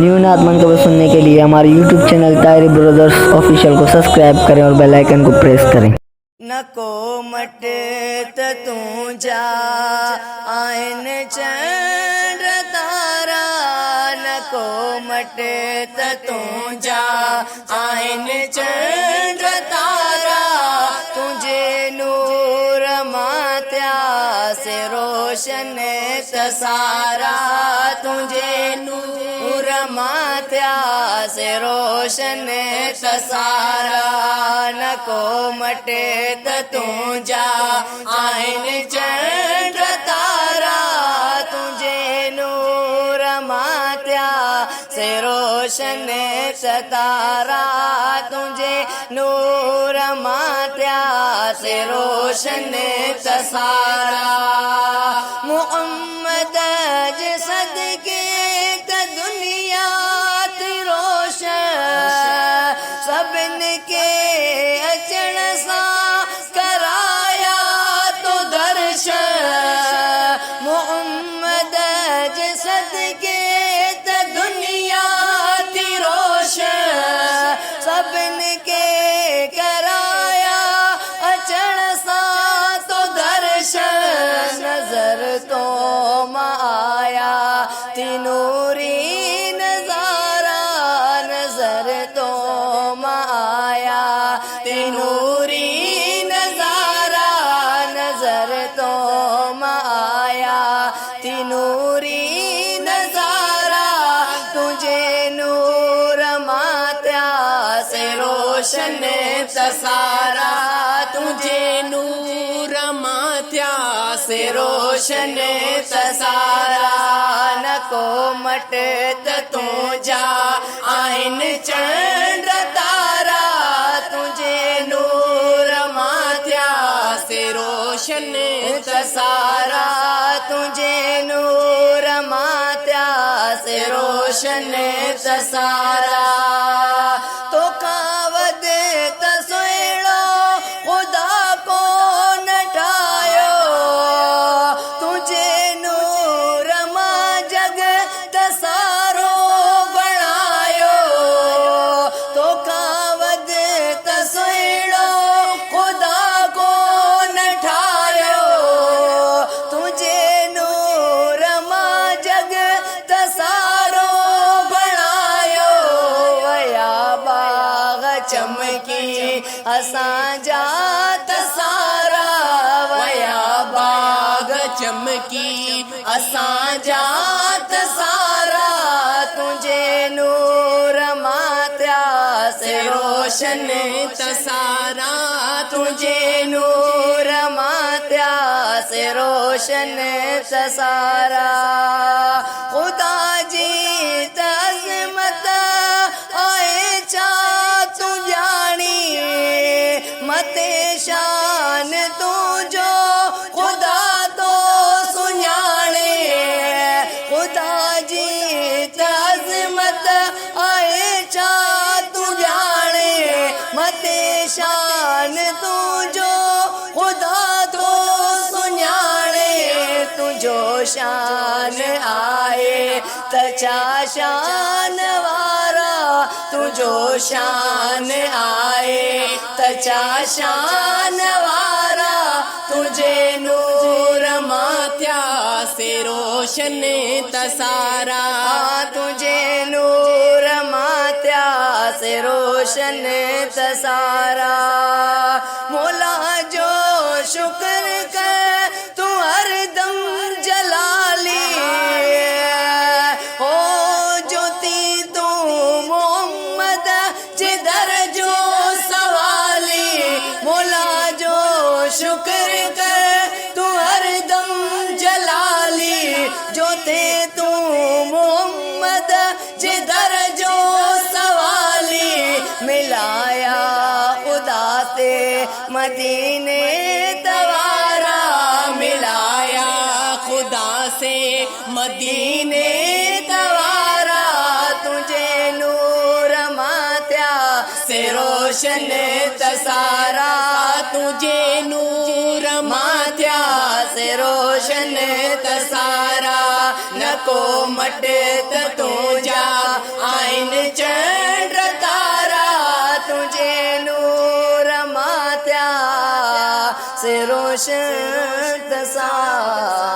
New नाथ मंतव्य सुनने के लिए हमारे यूट्यूब चैनल तायरी ब्रदर्स ऑफिशियल को सब्सक्राइब करें और बेल आइकन को प्रेस करें। नको मट तू जा आयन चंद्र तारा, नको मट तू जा आयन चंद्र तारा, तुझे नूर मात्या से रोशन सारा, तुझे नूर मात्या से रोशन सारा, नको मटे तू जा आयन चंद्र तारा, तुझे नूर मात्या से रोशन सतारा, तुझे नूर मात्या से रोशन ससारा। मोहम्मद सदके त दुनिया ती रोशन, सबन के अचण सा कराया तो दर्शन, मोहम्मद सदके त दुनिया ती रोशन, सबन के कराया अचण सा तो दर्शन, नजर तो माया तिनूरी नजारा, नजर तो माया तिनूरी नजारा, नजर तो माया तिनूरी नजारा, तुझे नूर मात्या से रोशन ससारा, तुझे नूर मात्या से रोशन ससारा, नको मट तू जा आयन चंद्र तारा, तुझे नूर मात्या से रोशन ससारा, तुझे नूर मात्या से रोशन ससारा। तो कावद तसोड़ो खुदा को नटायो, तुझे नूर मा जग तसारो बनायो, तो कावद तसोड़ो खुदा को नटायो, तुझे नूर मा जग तसारो बनायो, वया बाग चमकी असां जात सारा, वया बाग चमकी असां जात सारा, तुझे नूर मात्या से रोशन तसारा, तुझे नूर मात्या से रोशन तसारा। खुदा जी तज़मत आए चा तू जानी, मते शान तू जो खुदा तो सुञाणे, खुदा जी तज़मत आए चा तू जाने, मते शान तू जो खुदा तो सुञाणे, तुझो शान आए तचा शान वारा, तुझो शान आए तचा शान वारा, तुझे नूर मात्या से रोशन तसारा, तुझे नूर मात्या से रोशन तसारा। मौला जो शुक्र कर तू हरदम जलाली, हो ज्योति तू मोहम्मद जिधर जो सवाली, मौला जो शुक्र कर तू हरदम जलाली, जो थे तू मोहम्मद जिधर जो सवाली, मिलाया खुदा से मदीने तवारा, मिलाया खुदा से मदीने तवारा, तुझे नूर मात्या से रोशन तसारा तुझे नूर माथ्या से रोशन तसारा नको मटत तुझा आइन चंद्र तारा तुझे नूर माथ्या से रोशन तसारा